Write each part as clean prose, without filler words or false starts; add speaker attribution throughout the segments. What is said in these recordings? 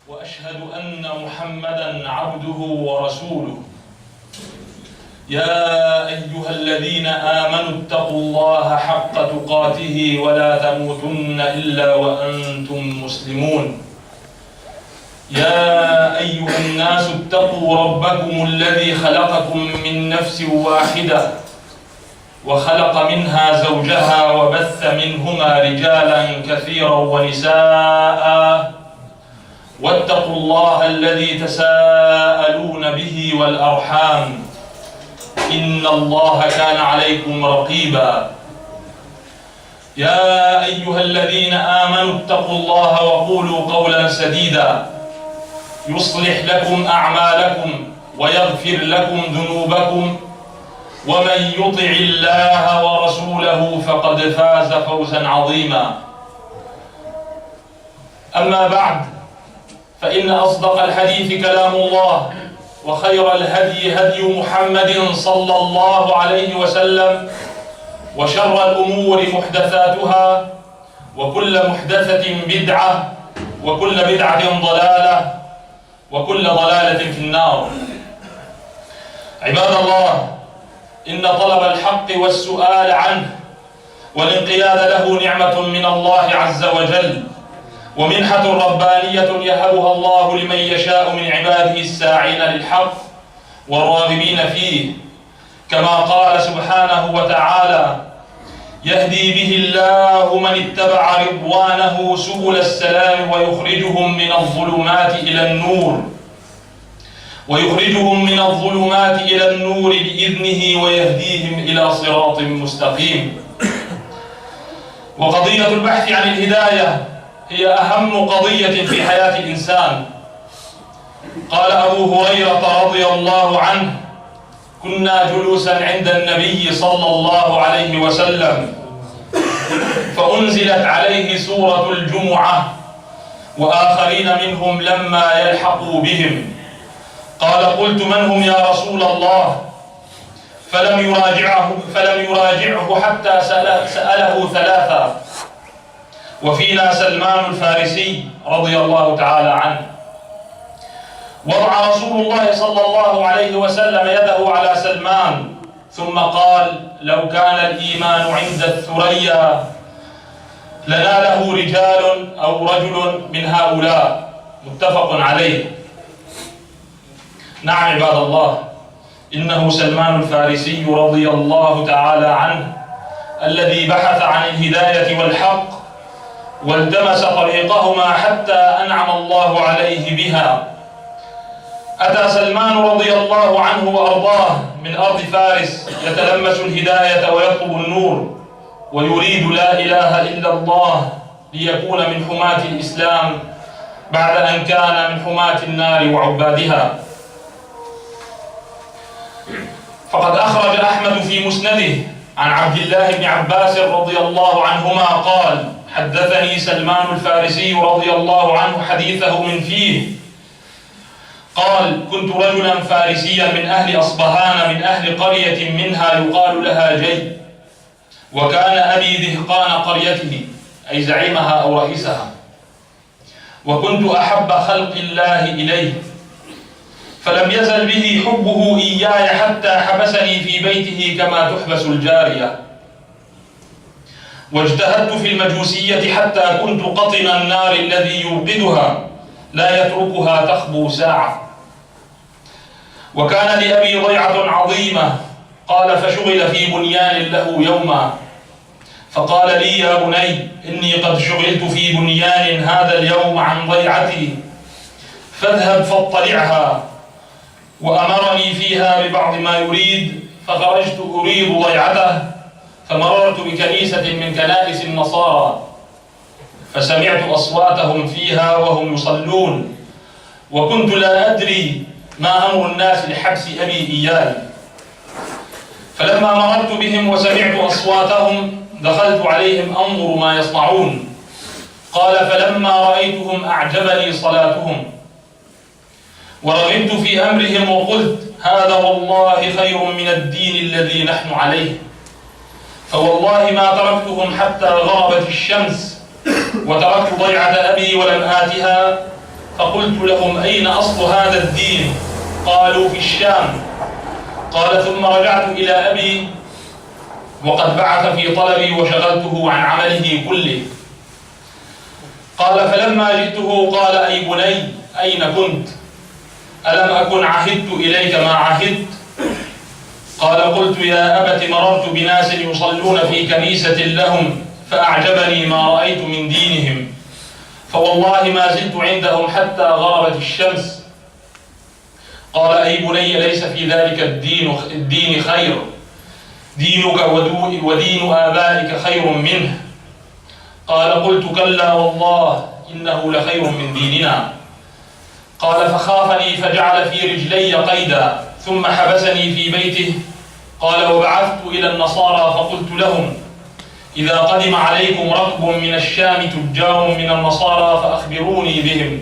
Speaker 1: وأشهد أن محمدًا عبده ورسوله. يا أيها الذين آمنوا اتقوا الله حق تقاته ولا تموتن إلا وأنتم مسلمون. يا أيها الناس اتقوا ربكم الذي خلقكم من نفس واحدة وخلق منها زوجها وبث منهما رجالا كثيرا ونساء واتقوا الله الذي تساءلون به والأرحام إن الله كان عليكم رقيبا. يا أيها الذين آمنوا اتقوا الله وقولوا قولا سديدا يصلح لكم أعمالكم ويغفر لكم ذنوبكم ومن يطع الله ورسوله فقد فاز فوزا عظيما. أما بعد، فإن أصدق الحديث كلام الله، وخير الهدي هدي محمد صلى الله عليه وسلم، وشر الأمور محدثاتها، وكل محدثة بدعة، وكل بدعة ضلالة، وكل ضلالة في النار. عباد الله، إن طلب الحق والسؤال عنه والانقياد له نعمة من الله عز وجل، ومنحة ربانية يهبها الله لمن يشاء من عباده الساعين للحق والراغبين فيه، كما قال سبحانه وتعالى: يهدي به الله من اتبع رضوانه سبل السلام ويخرجهم من الظلمات إلى النور بإذنه ويهديهم إلى صراط مستقيم. وقضية البحث عن الهداية هي أهم قضية في حياة الإنسان. قال أبو هريرة رضي الله عنه: كنا جلوسا عند النبي صلى الله عليه وسلم فأنزلت عليه سورة الجمعة وآخرين منهم لما يلحقوا بهم. قال: قلت: من هم يا رسول الله؟ فلم يراجعه حتى سأله ثلاثة، وفينا سلمان الفارسي رضي الله تعالى عنه. وضع رسول الله صلى الله عليه وسلم يده على سلمان ثم قال: لو كان الإيمان عند الثريا لناله رجال أو رجل من هؤلاء. متفق عليه. نعم عباد الله، إنه سلمان الفارسي رضي الله تعالى عنه الذي بحث عن الهداية والحق والتمس طريقهما حتى أنعم الله عليه بها. أتى سلمان رضي الله عنه وأرضاه من أرض فارس يتلمس الهداية ويطلب النور، ويريد لا إله إلا الله ليكون من حماة الإسلام بعد أن كان من حماة النار وعبادها. فقد أخرج أحمد في مسنده عن عبد الله بن عباس رضي الله عنهما قال: حدثني سلمان الفارسي رضي الله عنه حديثه من فيه. قال: كنت رجلا فارسيا من أهل أصبهان، من أهل قرية منها يقال لها جي، وكان أبي دهقان قريته، أي زعيمها أو رئيسها، وكنت أحب خلق الله إليه، فلم يزل به حبه إياي حتى حبسني في بيته كما تحبس الجارية. واجتهدت في المجوسية حتى كنت قطن النار الذي يوقدها لا يتركها تخبو ساعة. وكان لأبي ضيعة عظيمة. قال: فشغل في بنيان له يوما، فقال لي: يا بني، إني قد شغلت في بنيان هذا اليوم عن ضيعتي، فاذهب فاطلعها. وأمرني فيها ببعض ما يريد، فخرجت أريد ضيعته، فمررت بكنيسة من كنائس النصارى، فسمعت أصواتهم فيها وهم يصلون، وكنت لا أدري ما أمر الناس لحبس أبي إياي. فلما مررت بهم وسمعت أصواتهم دخلت عليهم أنظر ما يصنعون. قال: فلما رأيتهم أعجبني صلاتهم، ورغبت في أمرهم، وقلت: هذا والله خير من الدين الذي نحن عليه. فوالله ما تركتهم حتى غربت الشمس، وتركت ضيعة أبي ولم آتها فقلت لهم: أين أصل هذا الدين؟ قالوا: في الشام. قال: ثم رجعت إلى أبي وقد بعث في طلبي وشغلته عن عمله كله. قال: فلما جئته قال: أي بني، أين كنت؟ ألم أكن عهدت إليك ما عهدت؟ قال: قلت: يا أبت، مررت بناس يصلون في كنيسة لهم فأعجبني ما رأيت من دينهم، فوالله ما زلت عندهم حتى غربت الشمس. قال: أي بني، ليس في ذلك الدين خير، دينك ودين آبائك خير منه. قال: قلت: كلا والله إنه لخير من ديننا. قال: فخافني فجعل في رجلي قيدا ثم حبسني في بيته. قال: وبعثت إلى النصارى فقلت لهم: إذا قدم عليكم ركب من الشام تجار من النصارى فأخبروني بهم.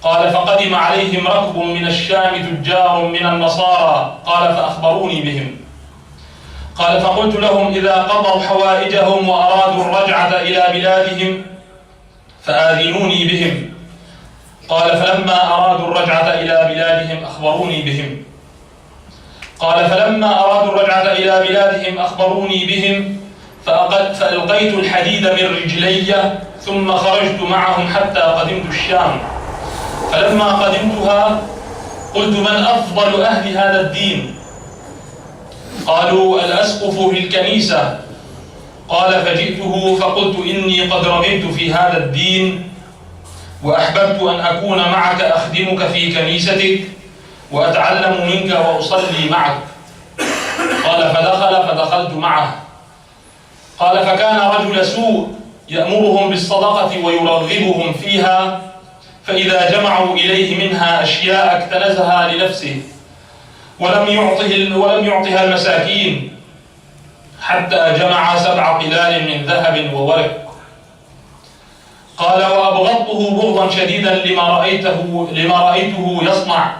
Speaker 1: قال: فقدم عليهم ركب من الشام تجار من النصارى. قال: فأخبروني بهم. قال: فقلت لهم: إذا قضوا حوائجهم وأرادوا الرجعة إلى بلادهم فآذنوني بهم. قال: فلما أرادوا الرجعة إلى بلادهم أخبروني بهم. قال: فلما أرادوا الرجعة إلى بلادهم أخبروني بهم، فألقيت الحديد من رجلي ثم خرجت معهم حتى قدمت الشام. فلما قدمتها قلت: من أفضل أهل هذا الدين؟ قالوا: الأسقف في الكنيسة. قال: فجئته فقلت: إني قد رغبت في هذا الدين وأحببت أن أكون معك أخدمك في كنيستك وأتعلم منك وأصلي معك. قال: فدخلت معه. قال: فكان رجل سوء يأمرهم بالصدقة ويرغبهم فيها، فإذا جمعوا إليه منها أشياء اكتنزها لنفسه ولم يعطها المساكين، حتى جمع 7 قلال من ذهب وورق. قال: وأبغضته بغضا شديدا لما رأيته يصنع.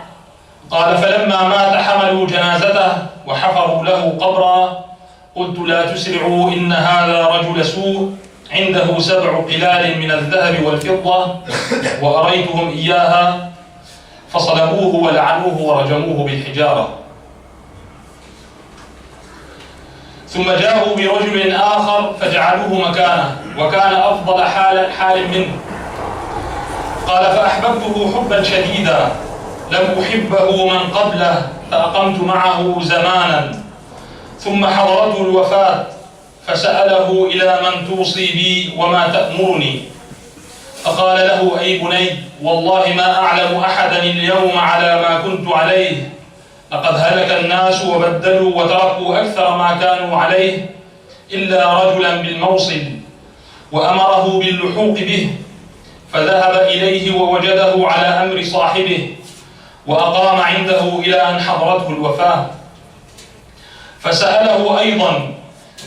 Speaker 1: قال: فلما مات حملوا جنازته وحفروا له قبرا. قلت: لا تسرعوا، إن هذا رجل سوء عنده 7 قلال من الذهب والفضة وأريتهم إياها، فصلبوه ولعنوه ورجموه بالحجارة. ثم جاءوا برجل آخر فجعلوه مكانه، وكان أفضل حال منه. قال: فأحببته حبا شديدا لم أحبه من قبله، فأقمت معه زمانا، ثم حضرته الوفاة فسأله: إلى من توصي بي وما تأمرني؟ فقال له: أي بني، والله ما أعلم أحدا اليوم على ما كنت عليه، لقد هلك الناس وبدلوا وتركوا أكثر ما كانوا عليه إلا رجلا بالموصل، وأمره باللحوق به، فذهب إليه ووجده على أمر صاحبه، وأقام عنده إلى أن حضرته الوفاة، فسأله أيضا: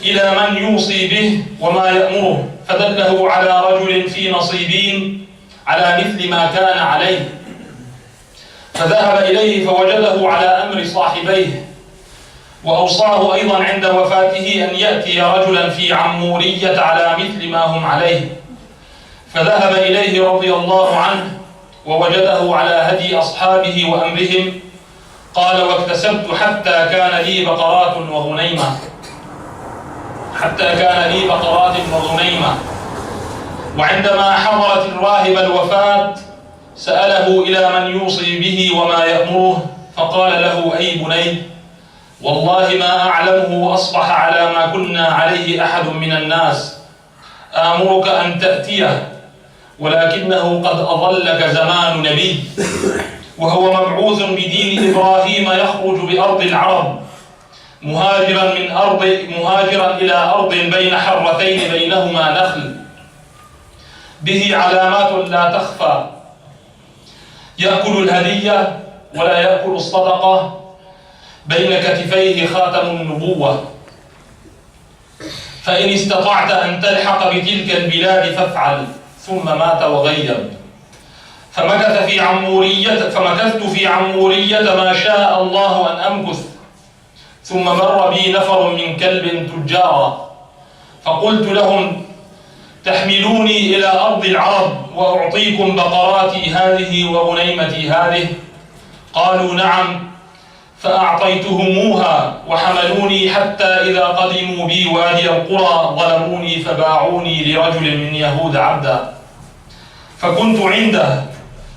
Speaker 1: إلى من يوصي به وما يأمره؟ فدله على رجل في نصيبين على مثل ما كان عليه، فذهب إليه فوجده على أمر صاحبيه، وأوصاه أيضا عند وفاته أن يأتي رجلا في عمورية على مثل ما هم عليه، فذهب إليه رضي الله عنه ووجده على هدي أصحابه وأمرهم. قال: واكتسبت حتى كان لي بقرات وغنيمة. وعندما حضرت الراهب الوفاة سأله: إلى من يوصي به وما يأمره؟ فقال له: أي بني، والله ما أعلمه أصبح على ما كنا عليه أحد من الناس، آمرك أن تأتيه، ولكنه قد أضلك زمان نبي، وهو مبعوث بدين إبراهيم يخرج بأرض العرب مهاجرا إلى أرض بين حرتين بينهما نخل، به علامات لا تخفى، يأكل الهدية ولا يأكل الصدقة، بين كتفيه خاتم النبوة، فإن استطعت أن تلحق بتلك البلاد فافعل. ثم مات وغيب. فمكثت في عمورية ما شاء الله أن أمكث، ثم مر بي نفر من كلب تجارا، فقلت لهم: تحملوني إلى أرض العرب وأعطيكم بقراتي هذه وغنيمتي هذه؟ قالوا نعم. فأعطيتهموها وحملوني حتى إذا قدموا بي وادي القرى ظلموني فباعوني لرجل من يهود عبدا. فكنت عنده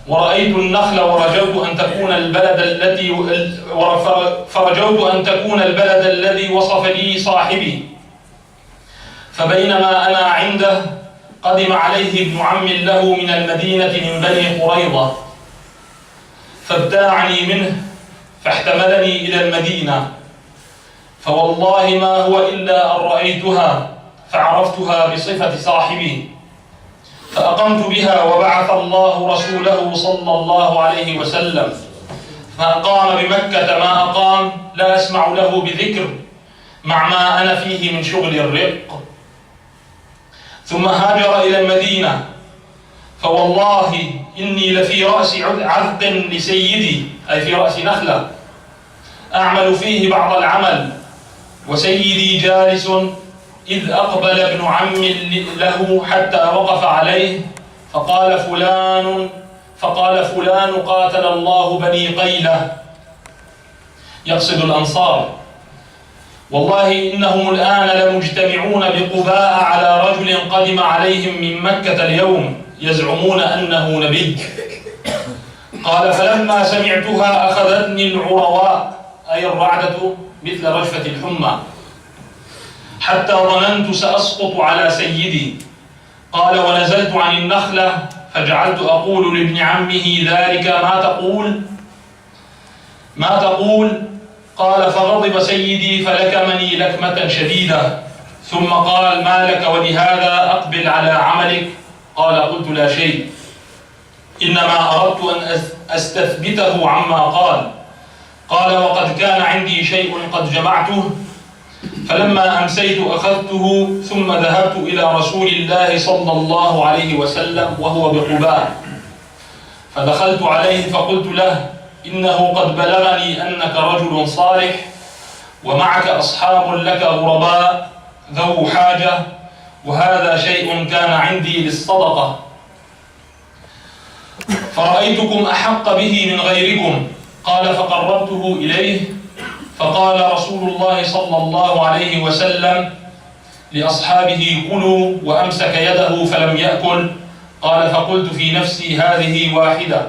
Speaker 1: ورأيت النخل ورجوت أن تكون البلد الذي وصف لي صاحبي. فبينما أنا عنده قدم عليه ابن عم له من المدينة من بني قريظة فابتاعني منه فاحتملني إلى المدينة. فوالله ما هو إلا أن رأيتها فعرفتها بصفة صاحبي، فأقمت بها وبعث الله رسوله صلى الله عليه وسلم فأقام بمكة ما أقام لا أسمع له بذكر مع ما أنا فيه من شغل الرق. ثم هاجر إلى المدينة، فوالله إني لفي رأس عذق لسيدي، أي في رأس نخلة أعمل فيه بعض العمل، وسيدي جالس إذ أقبل ابن عم له حتى وقف عليه فقال فلان قاتل الله بني قيلة، يقصد الأنصار، والله إنهم الآن لمجتمعون بقباء على رجل قدم عليهم من مكة اليوم يزعمون أنه نبي. قال فلما سمعتها أخذتني العرواء، أي الرعدة مثل رجفة الحمى، حتى ظننت سأسقط على سيدي. قال ونزلت عن النخلة فجعلت أقول لابن عمه ذلك ما تقول؟ قال فغضب سيدي فلكمني لكمة شديدة، ثم قال ما لك ولهذا أقبل على عملك؟ قال قلت لا شيء، إنما أردت أن أستثبته عما قال وقد كان عندي شيء قد جمعته، فلما أمسيت أخذته ثم ذهبت إلى رسول الله صلى الله عليه وسلم وهو بقباء، فدخلت عليه فقلت له إنه قد بلغني أنك رجل صالح ومعك أصحاب لك غرباء ذو حاجة، وهذا شيء كان عندي للصدقة، فرأيتكم أحق به من غيركم. قال فقربته إليه فقال رسول الله صلى الله عليه وسلم لأصحابه كلوا، وأمسك يده فلم يأكل. قال فقلت في نفسي هذه واحدة،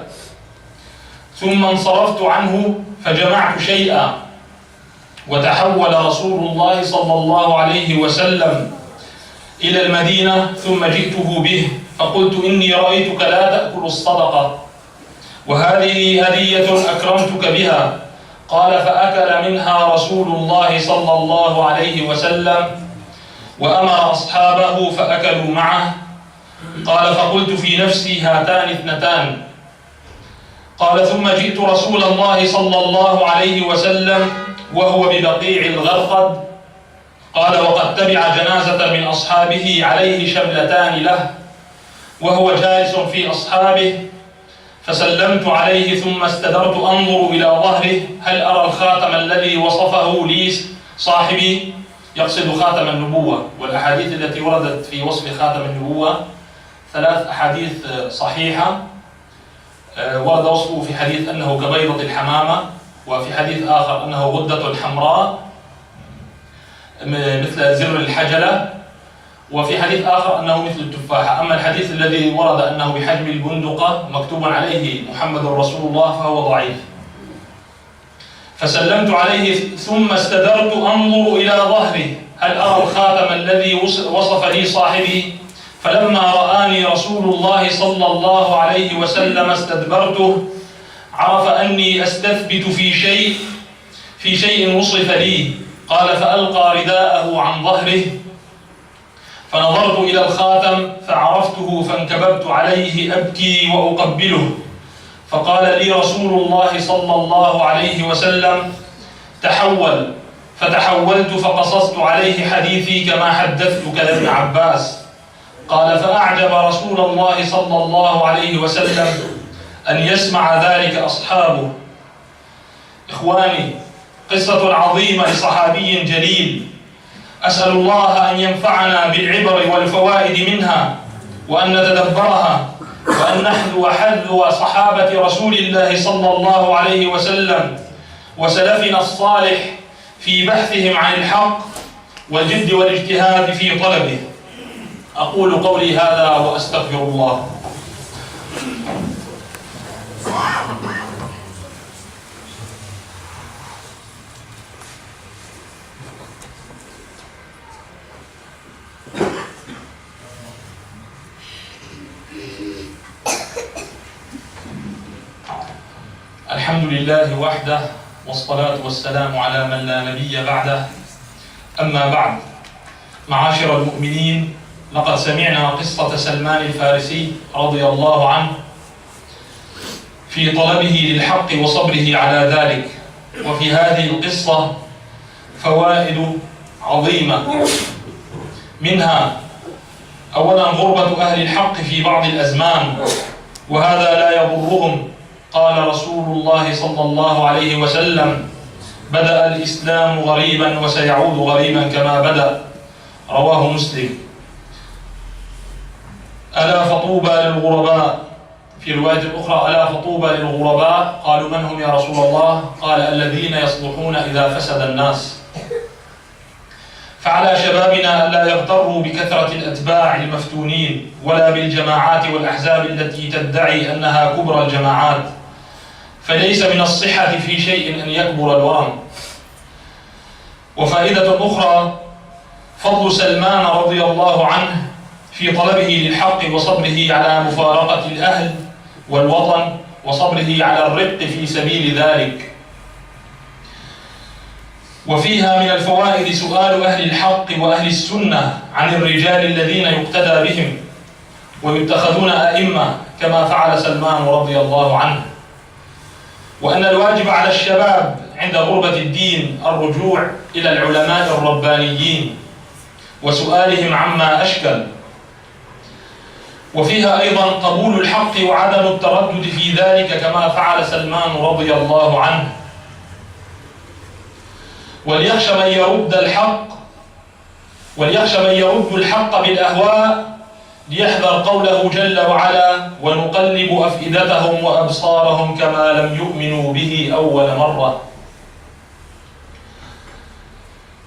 Speaker 1: ثم انصرفت عنه فجمعت شيئا، وتحول رسول الله صلى الله عليه وسلم إلى المدينة، ثم جئته به فقلت إني رأيتك لا تأكل الصدقة، وهذه هدية أكرمتك بها. قال فأكل منها رسول الله صلى الله عليه وسلم وأمر أصحابه فأكلوا معه. قال فقلت في نفسي هاتان اثنتان. قال ثم جئت رسول الله صلى الله عليه وسلم وهو ببقيع الغرقد. قال وقد تبع جنازة من أصحابه عليه شملتان له وهو جالس في أصحابه، فسلمت عليه ثم استدرت أنظر إلى ظهره هل أرى الخاتم الذي وصفه لي صاحبي، يقصد خاتم النبوة. والأحاديث التي وردت في وصف خاتم النبوة 3 أحاديث صحيحة. ورد وصفه في حديث أنه كبيضة الحمامة، وفي حديث آخر أنه غدة حمراء مثل زر الحجلة، وفي حديث آخر أنه مثل التفاحة. أما الحديث الذي ورد أنه بحجم البندقة مكتوب عليه محمد رسول الله فهو ضعيف. فسلمت عليه ثم استدرت أنظر إلى ظهره هل أرى الخاتم الذي وصف لي صاحبي، فلما رآني رسول الله صلى الله عليه وسلم استدبرته، عرف أني أستثبت في شيء وصف لي. قال فألقى رداءه عن ظهره، فنظرت إلى الخاتم فعرفته فانكببت عليه أبكي وأقبله. فقال لي رسول الله صلى الله عليه وسلم تحول، فتحولت فقصصت عليه حديثي كما حدثتك لابن عباس. قال فأعجب رسول الله صلى الله عليه وسلم أن يسمع ذلك أصحابه. إخواني، قصة عظيمة لصحابي جليل أسأل الله أن ينفعنا بالعبر والفوائد منها، وأن نتدبرها، وأن نحذو حذو صحابة رسول الله صلى الله عليه وسلم وسلفنا الصالح في بحثهم عن الحق والجد والاجتهاد في طلبه. أقول قولي هذا وأستغفر الله. الحمد لله وحده، والصلاة والسلام على من لا نبي بعده. أما بعد، معاشر المؤمنين، لقد سمعنا قصة سلمان الفارسي رضي الله عنه في طلبه للحق وصبره على ذلك. وفي هذه القصة فوائد عظيمة، منها أولا غربة أهل الحق في بعض الأزمان، وهذا لا يضرهم. قال رسول الله صلى الله عليه وسلم: بدأ الإسلام غريبا وسيعود غريبا كما بدأ. رواه مسلم. ألا فطوبى للغرباء. في رواية أخرى: ألا فطوبى للغرباء. قالوا: من هم يا رسول الله؟ قال: الذين يصلحون إذا فسد الناس. فعلى شبابنا ألا يغتروا بكثرة الأتباع المفتونين، ولا بالجماعات والأحزاب التي تدعي أنها كبرى الجماعات، فليس من الصحة في شيء أن يكبر الورم. وفائدة أخرى: فضل سلمان رضي الله عنه في طلبه للحق وصبره على مفارقة الأهل والوطن، وصبره على الرق في سبيل ذلك. وفيها من الفوائد سؤال أهل الحق وأهل السنة عن الرجال الذين يقتدى بهم ويتخذون أئمة كما فعل سلمان رضي الله عنه. وأن الواجب على الشباب عند غربة الدين الرجوع إلى العلماء الربانيين وسؤالهم عما أشكل. وفيها أيضا قبول الحق وعدم التردد في ذلك كما فعل سلمان رضي الله عنه. وليخشى من يرد الحق بالأهواء ليحذر قوله جل وعلا: ونقلب أفئدتهم وأبصارهم كما لم يؤمنوا به أول مرة.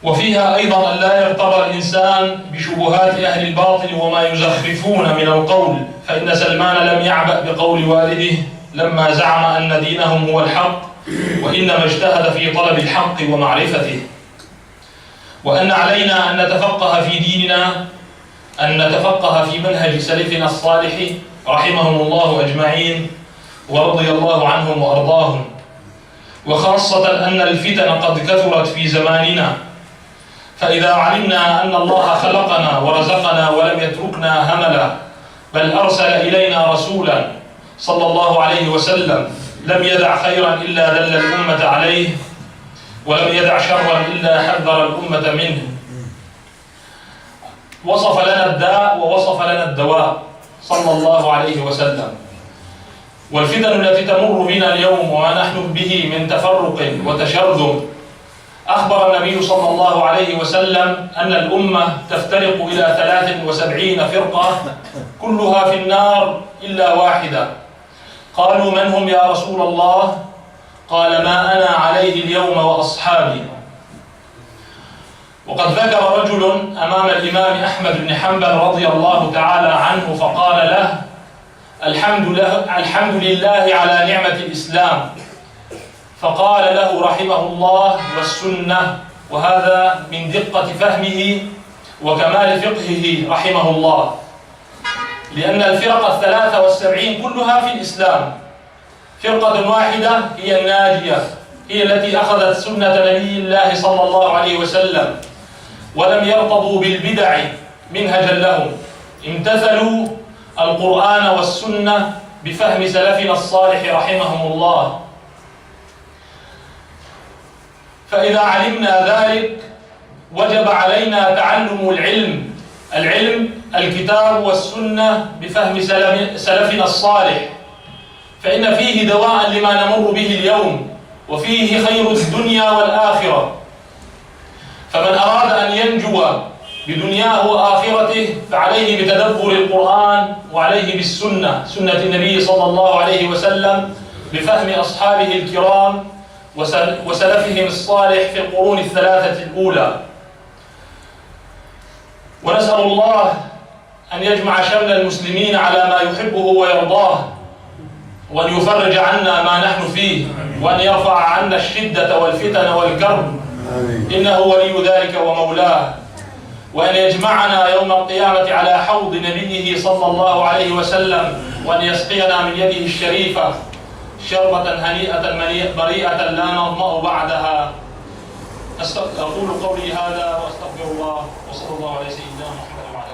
Speaker 1: وفيها أيضا أن لا يغتر الإنسان بشبهات أهل الباطل وما يزخرفون من القول، فإن سلمان لم يعبأ بقول والده لما زعم أن دينهم هو الحق، وإنما اجتهد في طلب الحق ومعرفته. وأن علينا أن نتفقه في ديننا، أن نتفقه في منهج سلفنا الصالح رحمهم الله أجمعين ورضي الله عنهم وأرضاهم. وخاصة أن الفتن قد كثرت في زماننا، فإذا علمنا أن الله خلقنا ورزقنا ولم يتركنا هملا، بل أرسل إلينا رسولا صلى الله عليه وسلم لم يدع خيرا إلا دل الأمة عليه، ولم يدع شرا إلا حذر الأمة منه. وصف لنا الداء ووصف لنا الدواء صلى الله عليه وسلم. والفتن التي تمر بنا اليوم وما نحن به من تفرق وتشرذم، أخبر النبي صلى الله عليه وسلم أن الأمة تفترق إلى 73 فرقة كلها في النار إلا واحدة. قالوا: من هم يا رسول الله؟ قال: ما أنا عليه اليوم وأصحابي. وقد ذكر رجل أمام الإمام أحمد بن حنبل رضي الله تعالى عنه فقال له: الحمد لله على نعمة الإسلام. فقال له رحمه الله: والسنة. وهذا من دقة فهمه وكمال فقهه رحمه الله، لأن الفرق 73 كلها في الإسلام. فرقة واحدة هي الناجية، هي التي أخذت سنة نبي الله صلى الله عليه وسلم ولم يرتضوا بالبدع منهجا لهم، امتثلوا القرآن والسنة بفهم سلفنا الصالح رحمهم الله. فإذا علمنا ذلك وجب علينا تعلم العلم الكتاب والسنة بفهم سلفنا الصالح، فإن فيه دواء لما نمر به اليوم، وفيه خير الدنيا والآخرة. فمن أراد أن ينجو بدنياه وآخرته فعليه بتدبر القرآن وعليه بالسنة، سنة النبي صلى الله عليه وسلم، بفهم أصحابه الكرام وسلفهم الصالح في القرون الثلاثة الأولى. ونسأل الله أن يجمع شمل المسلمين على ما يحبه ويرضاه، وأن يفرج عنا ما نحن فيه، وأن يرفع عنا الشدة والفتن والكرب، إنه ولي ذلك ومولاه. وأن يجمعنا يوم القيامة على حوض نبيه صلى الله عليه وسلم، وأن يسقينا من يده الشريفة شربة هنيئة بريئة لا نظمأ بعدها. أقول قولي هذا وأستغفر الله، وصلى الله على سيدنا محمد وعلى